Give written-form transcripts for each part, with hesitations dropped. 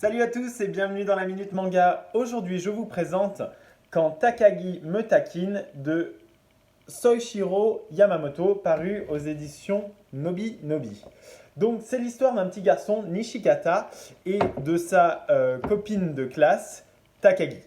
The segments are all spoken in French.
Salut à tous et bienvenue dans la Minute Manga. Aujourd'hui, je vous présente Quand Takagi me taquine de Soichiro Yamamoto, paru aux éditions Nobi Nobi. Donc, c'est l'histoire d'un petit garçon, Nishikata, et de sa copine de classe, Takagi.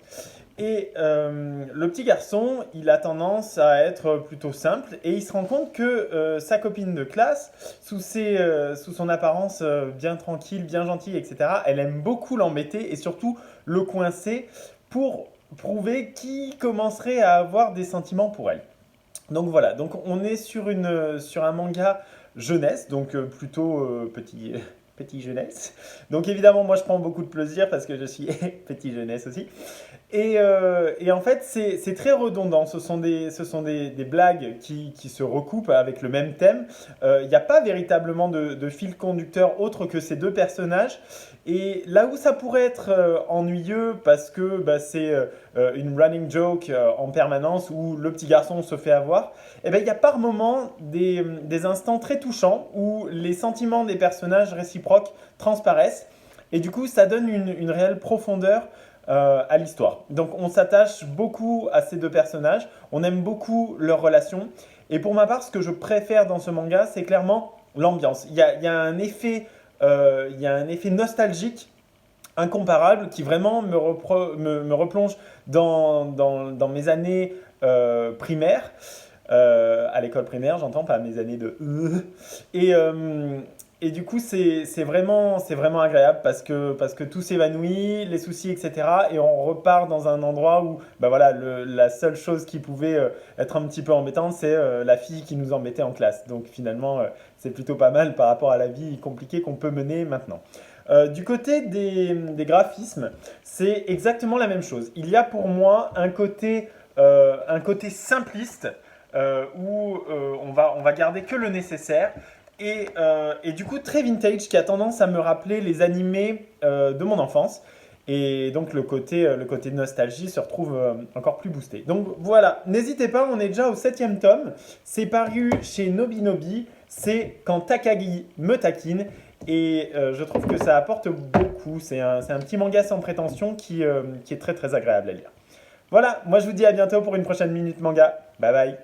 Et le petit garçon, il a tendance à être plutôt simple et il se rend compte que sa copine de classe, sous son apparence bien tranquille, bien gentille, etc., elle aime beaucoup l'embêter et surtout le coincer pour prouver qu'il commencerait à avoir des sentiments pour elle. Donc voilà, donc on est sur un manga jeunesse, donc plutôt petit jeunesse. Donc évidemment, moi je prends beaucoup de plaisir parce que je suis petit jeunesse aussi. Et en fait, c'est très redondant. Ce sont des blagues qui se recoupent avec le même thème. Il n'y a pas véritablement de fil conducteur autre que ces deux personnages. Et là où ça pourrait être ennuyeux parce que bah, c'est une running joke en permanence où le petit garçon se fait avoir, eh ben, il y a par moments des instants très touchants où les sentiments des personnages réciproques transparaissent. Et du coup, ça donne une réelle profondeur à l'histoire. Donc on s'attache beaucoup à ces deux personnages, on aime beaucoup leur relation. Et pour ma part, ce que je préfère dans ce manga, c'est clairement l'ambiance. Il y a un effet nostalgique incomparable qui vraiment me replonge dans mes années primaires. À l'école primaire, j'entends, pas mes années de et, euh, et du coup, c'est vraiment agréable parce que tout s'évanouit, les soucis, etc. Et on repart dans un endroit où bah voilà, la seule chose qui pouvait être un petit peu embêtante, c'est la fille qui nous embêtait en classe. Donc finalement, c'est plutôt pas mal par rapport à la vie compliquée qu'on peut mener maintenant. Du côté des graphismes, c'est exactement la même chose. Il y a pour moi un côté simpliste où on va garder que le nécessaire. Et du coup, très vintage, qui a tendance à me rappeler les animés de mon enfance. Et donc, le côté nostalgie se retrouve encore plus boosté. Donc voilà, n'hésitez pas, on est déjà au 7e tome. C'est paru chez Nobi Nobi. C'est Quand Takagi me taquine. Et je trouve que ça apporte beaucoup. C'est un petit manga sans prétention qui est très très agréable à lire. Voilà, moi je vous dis à bientôt pour une prochaine Minute Manga. Bye bye.